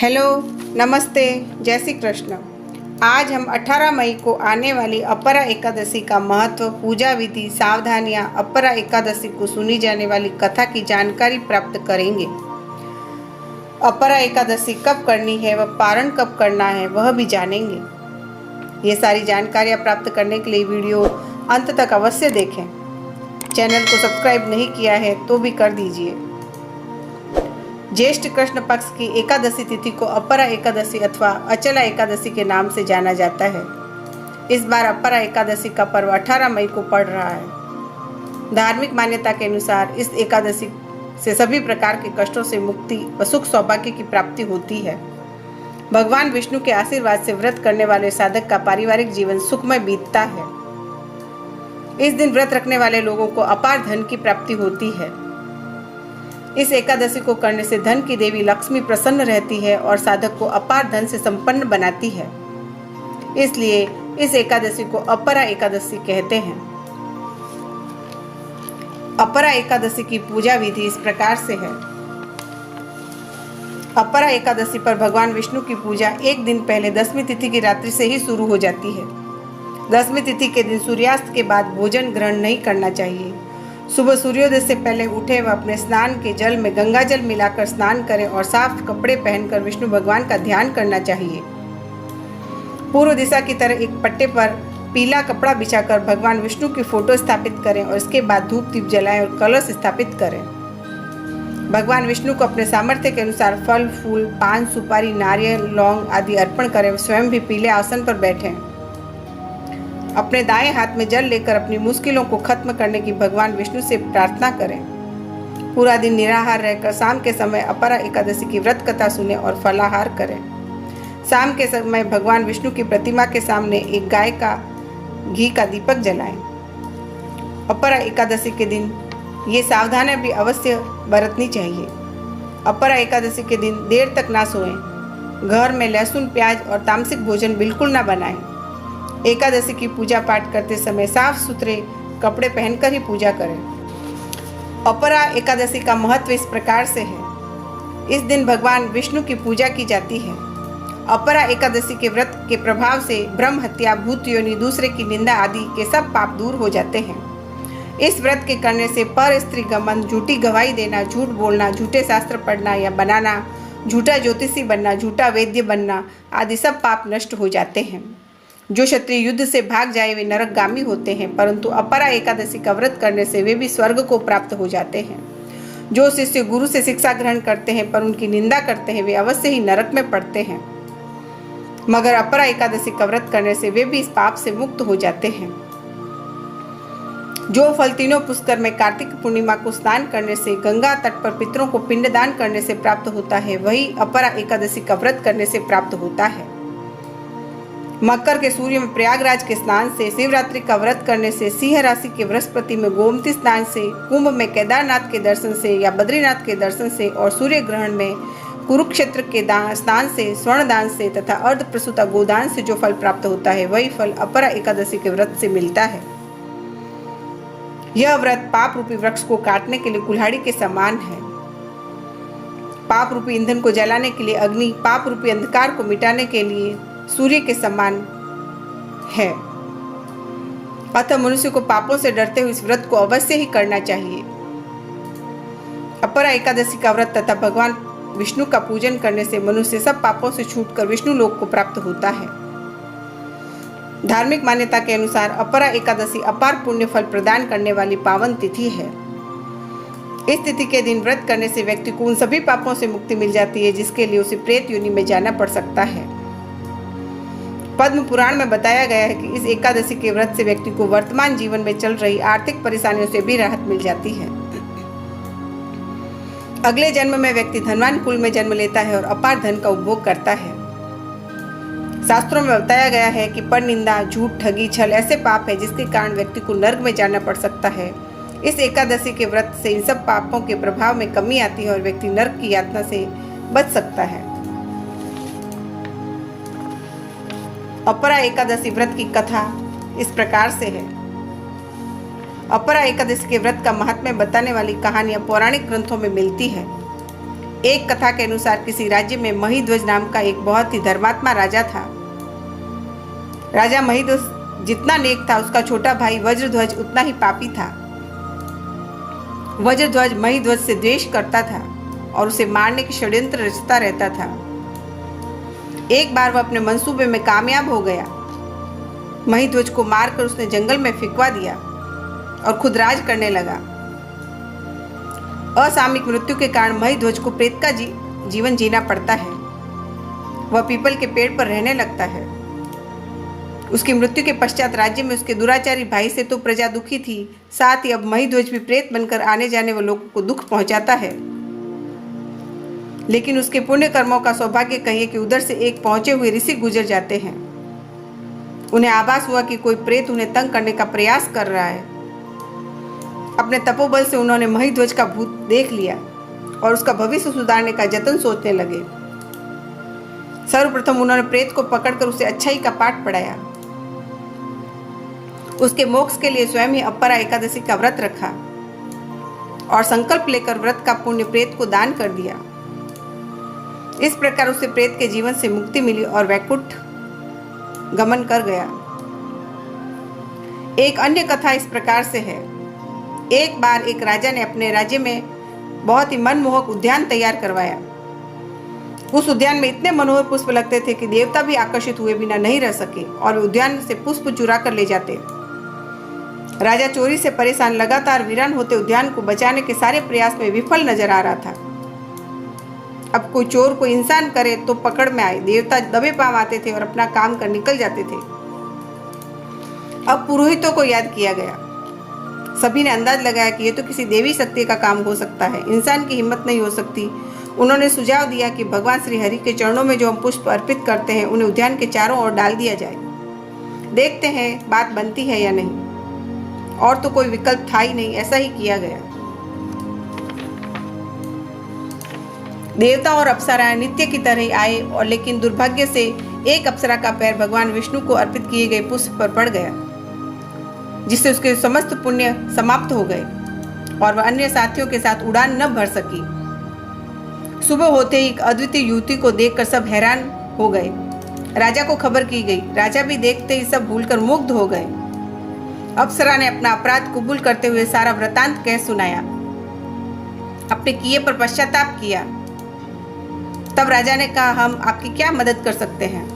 Hello, नमस्ते, जय श्री कृष्ण। आज हम 18 मई को आने वाली अपरा एकादशी का महत्व, पूजा विधि, सावधानियां, अपरा एकादशी को सुनी जाने वाली कथा की जानकारी प्राप्त करेंगे। अपरा एकादशी कब करनी है व पारण कब करना है वह भी जानेंगे। ये सारी जानकारियां प्राप्त करने के लिए वीडियो अंत तक अवश्य देखें। चैनल को सब्सक्राइब नहीं किया है तो भी कर दीजिए। ज्येष्ठ कृष्ण पक्ष की एकादशी तिथि को अपरा एकादशी अथवा अचला एकादशी के नाम से जाना जाता है। इस बार अपरा एकादशी का पर्व 18 मई को पड़ रहा है। धार्मिक मान्यता के अनुसार इस एकादशी से सभी प्रकार के कष्टों से मुक्ति व सुख सौभाग्य की प्राप्ति होती है। भगवान विष्णु के आशीर्वाद से व्रत करने वाले साधक का पारिवारिक जीवन सुखमय बीतता है। इस दिन व्रत रखने वाले लोगों को अपार धन की प्राप्ति होती है। इस एकादशी को करने से धन की देवी लक्ष्मी प्रसन्न रहती है और साधक को अपार धन से संपन्न बनाती है। इसलिए इस एकादशी को अपरा एकादशी कहते हैं। अपरा एकादशी की पूजा विधि इस प्रकार से है। अपरा एकादशी पर भगवान विष्णु की पूजा एक दिन पहले दसवीं तिथि की रात्रि से ही शुरू हो जाती है। दसवीं तिथि के दिन सूर्यास्त के बाद भोजन ग्रहण नहीं करना चाहिए। सुबह सूर्योदय से पहले उठे व अपने स्नान के जल में गंगा जल मिलाकर स्नान करें और साफ कपड़े पहनकर विष्णु भगवान का ध्यान करना चाहिए। पूर्व दिशा की तरह एक पट्टे पर पीला कपड़ा बिछाकर भगवान विष्णु की फोटो स्थापित करें और इसके बाद धूप दीप जलाएं और कलश स्थापित करें। भगवान विष्णु को अपने सामर्थ्य के अनुसार फल, फूल, पान, सुपारी, नारियल, लौंग आदि अर्पण करें। स्वयं भी पीले आसन पर बैठें। अपने दाएं हाथ में जल लेकर अपनी मुश्किलों को खत्म करने की भगवान विष्णु से प्रार्थना करें। पूरा दिन निराहार रहकर शाम के समय अपरा एकादशी की व्रत कथा सुने और फलाहार करें। शाम के समय भगवान विष्णु की प्रतिमा के सामने एक गाय का घी का दीपक जलाएं। अपरा एकादशी के दिन ये सावधानियां भी अवश्य बरतनी चाहिए। अपरा एकादशी के दिन देर तक ना सोएं। घर में लहसुन, प्याज और तामसिक भोजन बिल्कुल ना बनाएं। एकादशी की पूजा पाठ करते समय साफ सुथरे कपड़े पहनकर ही पूजा करें। अपरा एकादशी का महत्व इस प्रकार से है। इस दिन भगवान विष्णु की पूजा की जाती है। अपरा एकादशी के व्रत के प्रभाव से ब्रह्म हत्या, भूत योनि, दूसरे की निंदा आदि के सब पाप दूर हो जाते हैं। इस व्रत के करने से पर स्त्री गमन, झूठी गवाही देना, झूठ बोलना, झूठे शास्त्र पढ़ना या बनाना, झूठा ज्योतिषी बनना, झूठा वैद्य बनना आदि सब पाप नष्ट हो जाते हैं। जो क्षत्रिय युद्ध से भाग जाए वे नरकगामी होते हैं, परंतु अपरा एकादशी का व्रत करने से वे भी स्वर्ग को प्राप्त हो जाते हैं। जो शिष्य गुरु से शिक्षा ग्रहण करते हैं पर उनकी निंदा करते हैं वे अवश्य ही नरक में पड़ते हैं, मगर अपरा एकादशी का व्रत करने से वे भी इस पाप से मुक्त हो जाते हैं। जो फल तीनों पुष्कर में कार्तिक पूर्णिमा को स्नान करने से, गंगा तट पर पितरों को पिंडदान करने से प्राप्त होता है, वही अपरा एकादशी का व्रत करने से प्राप्त होता है। मकर के सूर्य में प्रयागराज के स्नान से, शिवरात्रि का व्रत करने से, सिंह राशि के बृहस्पति में गोमती स्नान से, कुंभ में केदारनाथ के दर्शन से या बद्रीनाथ के दर्शन से और सूर्य ग्रहण में कुरुक्षेत्र के स्नान से, स्वर्ण दान से तथा अर्ध प्रसूता गोदान से जो फल प्राप्त होता है वही फल अपरा एकादशी के व्रत से मिलता है। यह व्रत पाप रूपी वृक्ष को काटने के लिए कुल्हाड़ी के समान है। पाप रूपी ईंधन को जलाने के लिए अग्नि, पाप रूपी अंधकार को मिटाने के लिए सूर्य के समान है। अतः मनुष्य को पापों से डरते हुए इस व्रत को अवश्य ही करना चाहिए। अपरा एकादशी का व्रत तथा भगवान विष्णु का पूजन करने से मनुष्य सब पापों से छूटकर विष्णु लोक को प्राप्त होता है। धार्मिक मान्यता के अनुसार अपरा एकादशी अपार पुण्य फल प्रदान करने वाली पावन तिथि है। इस तिथि के दिन व्रत करने से व्यक्ति को उन सभी पापों से मुक्ति मिल जाती है जिसके लिए उसे प्रेत योनि में जाना पड़ सकता है। पद्म पुराण में बताया गया है कि इस एकादशी के व्रत से व्यक्ति को वर्तमान जीवन में चल रही आर्थिक परेशानियों से भी राहत मिल जाती है। अगले जन्म में व्यक्ति धनवान कुल में जन्म लेता है और अपार धन का उपभोग करता है। शास्त्रों में बताया गया है कि पर निंदा, झूठ, ठगी, छल ऐसे पाप है जिसके कारण व्यक्ति को नर्क में जाना पड़ सकता है। इस एकादशी के व्रत से इन सब पापों के प्रभाव में कमी आती है और व्यक्ति नर्क की यातना से बच सकता है। अपरा एकादशी व्रत की कथा इस प्रकार से है। अपरा एकादशी के व्रत का महात्म्य बताने वाली कहानियां पौराणिक ग्रंथों में मिलती है। एक कथा के अनुसार किसी राज्य में महिध्वज नाम का एक बहुत ही धर्मात्मा राजा था। राजा महिध्वज जितना नेक था, उसका छोटा भाई वज्रध्वज उतना ही पापी था। वज्रध्वज महिध्वज से द्वेष करता था और उसे मारने की षड्यंत्र रचता रहता था। एक बार वह अपने मंसूबे में कामयाब हो गया। महिध्वज को मारकर उसने जंगल में फेंकवा दिया और खुद राज करने लगा। असामयिक मृत्यु के कारण महिध्वज को प्रेत का जीवन जीना पड़ता है। वह पीपल के पेड़ पर रहने लगता है। उसकी मृत्यु के पश्चात राज्य में उसके दुराचारी भाई से तो प्रजा दुखी थी, साथ ही अब महिध्वज भी प्रेत बनकर आने जाने वाले लोगों को दुख पहुंचाता है। लेकिन उसके पुण्य कर्मों का सौभाग्य कहिए कि उधर से एक पहुंचे हुए ऋषि गुजर जाते हैं। उन्हें आभास हुआ कि कोई प्रेत उन्हें तंग करने का प्रयास कर रहा है। अपने तपोबल से उन्होंने महिध्वज का भूत देख लिया और उसका भविष्य सुधारने का जतन सोचने लगे। सर्वप्रथम उन्होंने प्रेत को पकड़कर उसे अच्छाई का पाठ पढ़ाया। उसके मोक्ष के लिए स्वयं ही अपरा एकादशी का व्रत रखा और संकल्प लेकर व्रत का पुण्य प्रेत को दान कर दिया। इस प्रकार उसे प्रेत के जीवन से मुक्ति मिली और वैकुंठ गमन कर गया। एक अन्य कथा इस प्रकार से है। एक बार एक राजा ने अपने राज्य में बहुत ही मनमोहक उद्यान तैयार करवाया। उस उद्यान में इतने मनोहर पुष्प लगते थे कि देवता भी आकर्षित हुए बिना नहीं रह सके और वे उद्यान से पुष्प चुरा कर ले जाते। राजा चोरी से परेशान लगातार वीरान होते उद्यान को बचाने के सारे प्रयास में विफल नजर आ रहा था। अब कोई चोर कोई इंसान करे तो पकड़ में आए। देवता दबे पांव आते थे और अपना काम कर निकल जाते थे। अब पुरोहितों को याद किया गया। सभी ने अंदाज लगाया कि यह तो किसी देवी शक्ति का काम हो सकता है, इंसान की हिम्मत नहीं हो सकती। उन्होंने सुझाव दिया कि भगवान श्री हरि के चरणों में जो हम पुष्प अर्पित करते हैं उन्हें उद्यान के चारों ओर डाल दिया जाए। देखते हैं बात बनती है या नहीं। और तो कोई विकल्प था ही नहीं। ऐसा ही किया गया। देवता और अप्सराएं नित्य की तरह आए और लेकिन दुर्भाग्य से एक अप्सरा का पैर भगवान विष्णु को अर्पित किए गए पुष्प पर पड़ गया, जिससे उसके समस्त पुण्य समाप्त हो गए और वह अन्य साथियों के साथ उड़ान न भर सकी। सुबह होते ही एक अद्वितीय युवती को देखकर सब हैरान हो गए। राजा को खबर की गई। राजा भी देखते ही सब भूलकर मुग्ध हो गए। अप्सरा ने अपना अपराध कबूल करते हुए सारा वृतांत कह सुनाया, अपने किए पर पश्चाताप किया। तब राजा ने कहा, हम आपकी क्या मदद कर सकते हैं?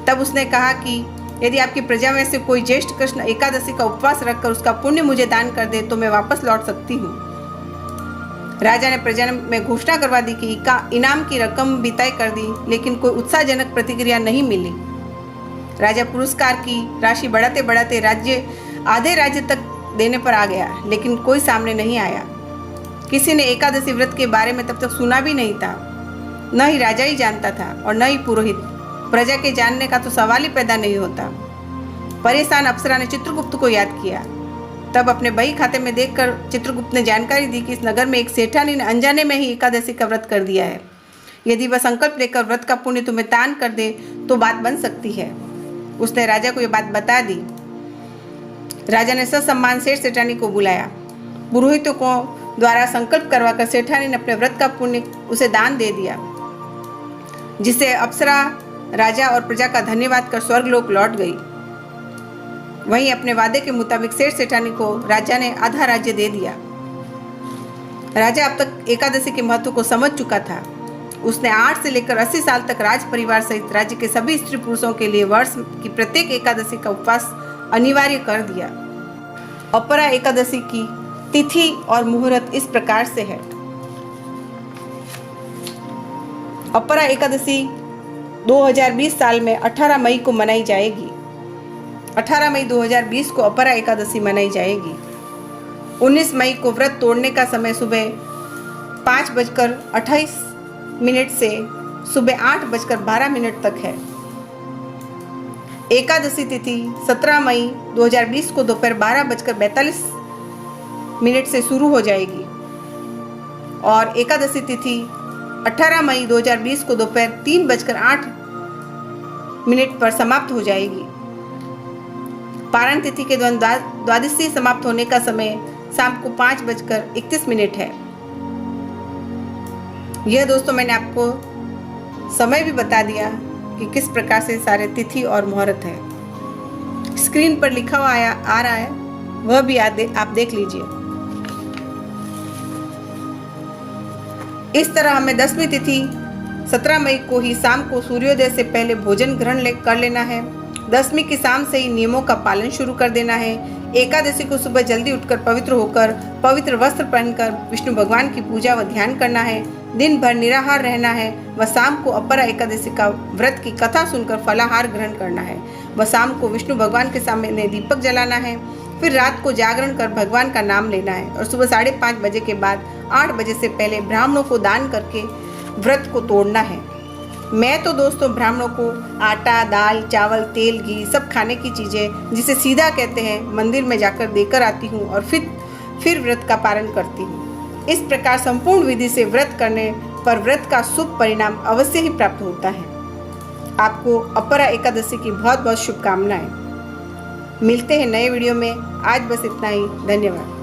तब उसने कहा कि यदि आपकी प्रजा में से कोई ज्येष्ठ कृष्ण एकादशी का उपवास रखकर उसका पुण्य मुझे दान कर दे तो मैं वापस लौट सकती हूँ। राजा ने प्रजा में घोषणा करवा दी कि इनाम की रकम भी तय कर दी, लेकिन कोई उत्साहजनक प्रतिक्रिया नहीं मिली। राजा पुरस्कार की राशि बढ़ाते बढ़ाते आधे राज्य तक देने पर आ गया, लेकिन कोई सामने नहीं आया। किसी ने एकादशी व्रत के बारे में तब तक सुना भी नहीं था। न ही राजा ही जानता था और न ही पुरोहित। प्रजा के जानने का तो सवाल ही पैदा नहीं होता। परेशान अप्सरा ने चित्रगुप्त को याद किया। तब अपने बही खाते में देखकर चित्रगुप्त ने जानकारी दी कि इस नगर में एक सेठानी ने अनजाने में ही एकादशी का व्रत कर दिया है। यदि वह संकल्प लेकर व्रत का पुण्य तुम्हें दान कर दे तो बात बन सकती है। उसने राजा को यह बात बता दी। राजा ने ससम्मान सेठ सेठानी को बुलाया। पुरोहितों को द्वारा संकल्प करवाकर सेठानी ने अपने व्रत का पुण्य उसे दान दे दिया, जिससे अप्सरा राजा और प्रजा का धन्यवाद कर स्वर्गलोक लौट गई। वहीं अपने वादे के मुताबिक सेठ सेठानी को राजा ने आधा राज्य दे दिया। राजा अब तक एकादशी के महत्व को समझ चुका था। उसने 8 से लेकर 80 साल तक राज परिवार सहित राज्य के सभी स्त्री पुरुषों के लिए वर्ष की प्रत्येक एकादशी का उपवास अनिवार्य कर दिया। अपरा एकादशी की तिथि और मुहूर्त इस प्रकार से है। अपरा एकादशी 2020 साल में 18 मई को मनाई जाएगी। 18 मई 2020 को अपरा एकादशी मनाई जाएगी। 19 मई को व्रत तोड़ने का समय सुबह 5:28 से सुबह 8:12 तक है। एकादशी तिथि 17 मई 2020 को दोपहर 12:42 से शुरू हो जाएगी और एकादशी तिथि 18 मई 2020 को दोपहर 3:08 पर समाप्त हो जाएगी। पारण तिथि के दौरान द्वादशी समाप्त होने का समय शाम को 5:31 है। यह दोस्तों मैंने आपको समय भी बता दिया कि किस प्रकार से सारे तिथि और मुहूर्त है। स्क्रीन पर लिखा हुआ आ रहा है, वह भी आप देख लीजिए। इस तरह हमें 10वीं तिथि 17 मई को ही शाम को सूर्योदय से पहले भोजन ग्रहण कर लेना है। 10वीं की शाम से ही नियमों का पालन शुरू कर देना है। एकादशी को सुबह जल्दी उठकर पवित्र होकर पवित्र वस्त्र पहनकर विष्णु भगवान की पूजा व ध्यान करना है। दिन भर निराहार रहना है व शाम को अपरा एकादशी का व्रत की कथा सुनकर फलाहार ग्रहण करना है व शाम को विष्णु भगवान के सामने दीपक जलाना है। फिर रात को जागरण कर भगवान का नाम लेना है और सुबह 5:30 बजे के बाद 8 बजे से पहले ब्राह्मणों को दान करके व्रत को तोड़ना है। मैं तो दोस्तों ब्राह्मणों को आटा, दाल, चावल, तेल, घी सब खाने की चीज़ें जिसे सीधा कहते हैं मंदिर में जाकर देकर आती हूँ और फिर व्रत का पालन करती हूँ। इस प्रकार संपूर्ण विधि से व्रत करने पर व्रत का शुभ परिणाम अवश्य ही प्राप्त होता है। आपको अपरा एकादशी की बहुत बहुत शुभकामनाएं। मिलते हैं नए वीडियो में। आज बस इतना ही। धन्यवाद।